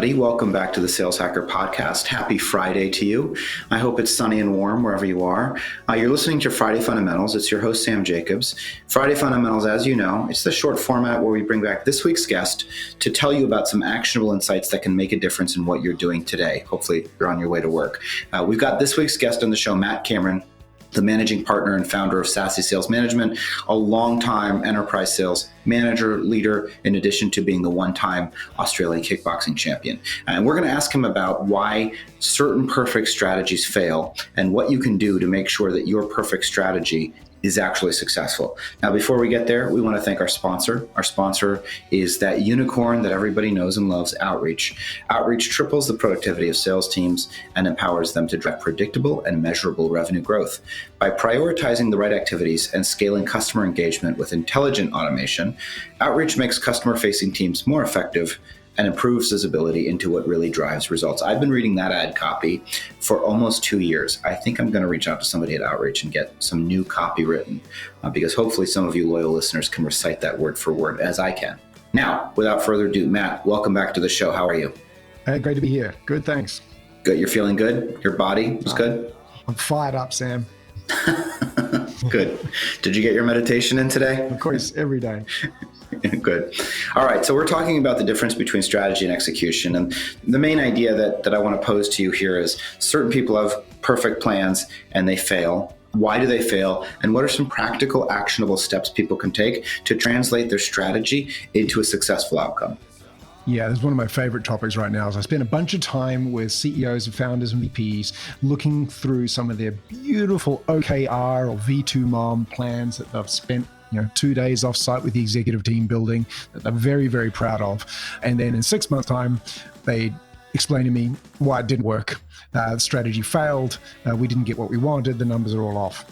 everybody. Welcome back to the Sales Hacker Podcast. Happy Friday to you. I hope it's sunny and warm wherever you are. You're listening to Friday Fundamentals. It's your host, Sam Jacobs. Friday Fundamentals, as you know, it's the short format where we bring back this week's guest to tell you about some actionable insights that can make a difference in what you're doing today. Hopefully, you're on your way to work. We've got this week's guest on the show, Matt Cameron, the managing partner and founder of Sassy Sales Management, a longtime enterprise sales manager, leader, in addition to being the one-time Australian kickboxing champion. And we're going to ask him about why certain perfect strategies fail and what you can do to make sure that your perfect strategy is actually successful. Now, before we get there, we want to thank our sponsor. Our sponsor is that unicorn that everybody knows and loves, Outreach. Outreach triples the productivity of sales teams and empowers them to drive predictable and measurable revenue growth. By prioritizing the right activities and scaling customer engagement with intelligent automation, Outreach makes customer-facing teams more effective and improves visibility into what really drives results. I've been reading that ad copy for almost 2 years. I think I'm going to reach out to somebody at Outreach and get some new copy written because hopefully some of you loyal listeners can recite that word for word as I can. Now, without further ado, Matt, welcome back to the show. How are you? Hey, great to be here. Good, thanks. Good. You're feeling good? Your body is good? I'm fired up, Sam. Good. Did you get your meditation in today? Of course, every day. Good. All right. So we're talking about the difference between strategy and execution. And the main idea that I want to pose to you here is certain people have perfect plans and they fail. Why do they fail? And what are some practical, actionable steps people can take to translate their strategy into a successful outcome? Yeah, this is one of my favorite topics right now. Is I spend a bunch of time with CEOs and founders and VPs looking through some of their beautiful OKR or V2 MOM plans that they've spent 2 days off site with the executive team building that they're very, very proud of. And then in 6 months' time, they explain to me why it didn't work. The strategy failed. We didn't get what we wanted. The numbers are all off.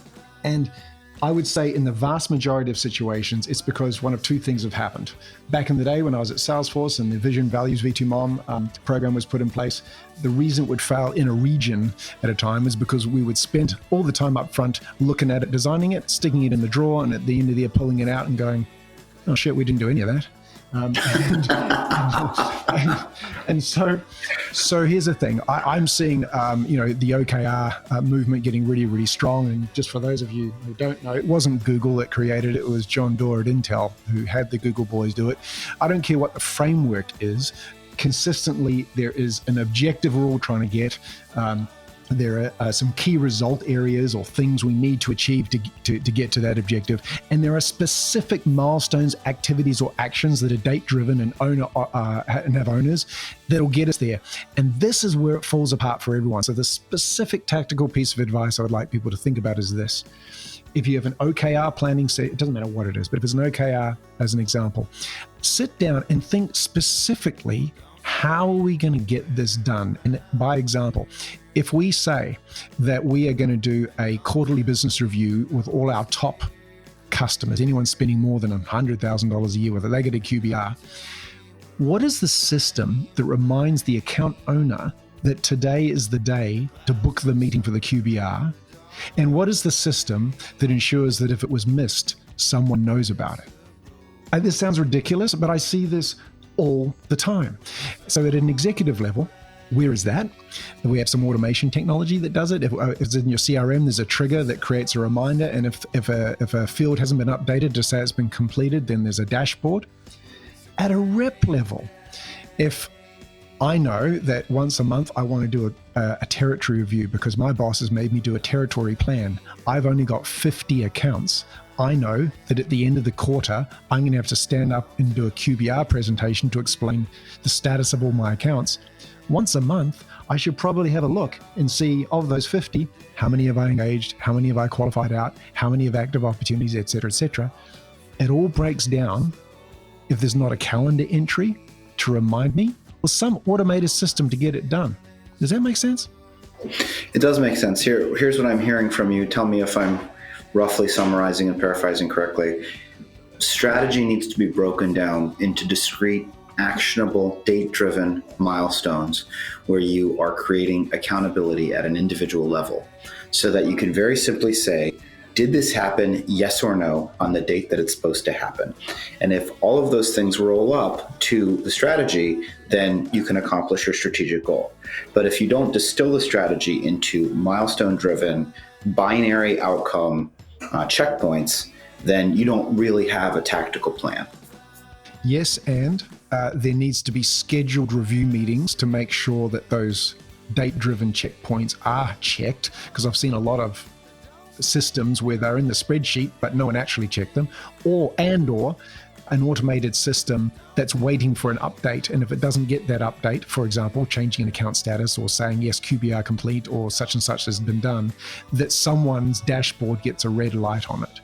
And I would say in the vast majority of situations, it's because one of two things have happened. Back in the day when I was at Salesforce and the Vision Values V2 MOM program was put in place, the reason it would fail in a region at a time is because we would spend all the time up front looking at it, designing it, sticking it in the drawer, and at the end of the year pulling it out and going, oh shit, we didn't do any of that. And so here's the thing. I'm seeing, the OKR movement getting really, really strong. And just for those of you who don't know, it wasn't Google that created it. It was John Doerr at Intel who had the Google boys do it. I don't care what the framework is. Consistently, there is an objective we're all trying to get. There are some key result areas or things we need to achieve to get to that objective. And there are specific milestones, activities, or actions that are date-driven and and have owners that'll get us there. And this is where it falls apart for everyone. So the specific tactical piece of advice I would like people to think about is this. If you have an OKR planning set, it doesn't matter what it is, but if it's an OKR as an example, sit down and think specifically, how are we going to get this done? And by example, if we say that we are going to do a quarterly business review with all our top customers, anyone spending more than $100,000 a year with a legacy QBR, what is the system that reminds the account owner that today is the day to book the meeting for the QBR? And what is the system that ensures that if it was missed, someone knows about it? This sounds ridiculous, but I see this all the time. So at an executive level, where is that? We have some automation technology that does it. If it's in your CRM, there's a trigger that creates a reminder. And if a field hasn't been updated to say it's been completed, then there's a dashboard. At a rep level, if I know that once a month I want to do a territory review because my boss has made me do a territory plan, I've only got 50 accounts. I know that at the end of the quarter, I'm going to have to stand up and do a QBR presentation to explain the status of all my accounts. Once a month, I should probably have a look and see of those 50, how many have I engaged, how many have I qualified out, how many have active opportunities, et cetera, et cetera. It all breaks down if there's not a calendar entry to remind me or some automated system to get it done. Does that make sense? It does make sense. Here's what I'm hearing from you. Tell me if I'm roughly summarizing and paraphrasing correctly. Strategy needs to be broken down into discrete, actionable, date-driven milestones where you are creating accountability at an individual level so that you can very simply say, did this happen, yes or no, on the date that it's supposed to happen? And if all of those things roll up to the strategy, then you can accomplish your strategic goal. But if you don't distill the strategy into milestone-driven, binary outcome checkpoints, then you don't really have a tactical plan. Yes, and there needs to be scheduled review meetings to make sure that those date-driven checkpoints are checked, because I've seen a lot of systems where they're in the spreadsheet, but no one actually checked them, or an automated system that's waiting for an update. And if it doesn't get that update, for example, changing an account status or saying, yes, QBR complete or such and such has been done, that someone's dashboard gets a red light on it.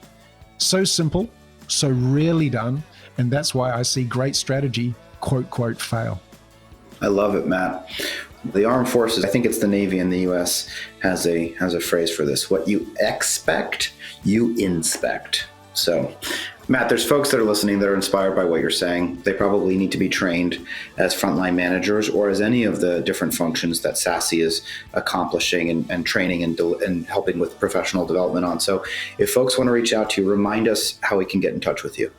So simple, so rarely done. And that's why I see great strategy, quote, fail. I love it, Matt. The armed forces, I think it's the Navy in the US, has a phrase for this. What you expect, you inspect. So, Matt, there's folks that are listening that are inspired by what you're saying. They probably need to be trained as frontline managers or as any of the different functions that SASE is accomplishing and training and helping with professional development on. So if folks want to reach out to you, remind us how we can get in touch with you.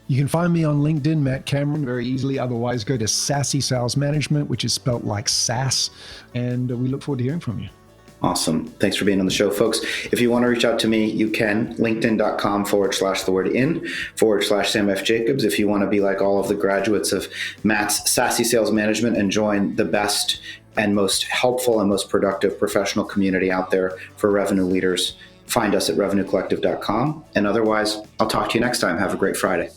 You can find me on LinkedIn, Matt Cameron, very easily. Otherwise, go to SASE Sales Management, which is spelt like SaaS. And we look forward to hearing from you. Awesome. Thanks for being on the show, folks. If you want to reach out to me, you can. LinkedIn.com/Sam F. Jacobs. If you want to be like all of the graduates of Matt's SASE Sales Management and join the best and most helpful and most productive professional community out there for revenue leaders, find us at revenuecollective.com. And otherwise, I'll talk to you next time. Have a great Friday.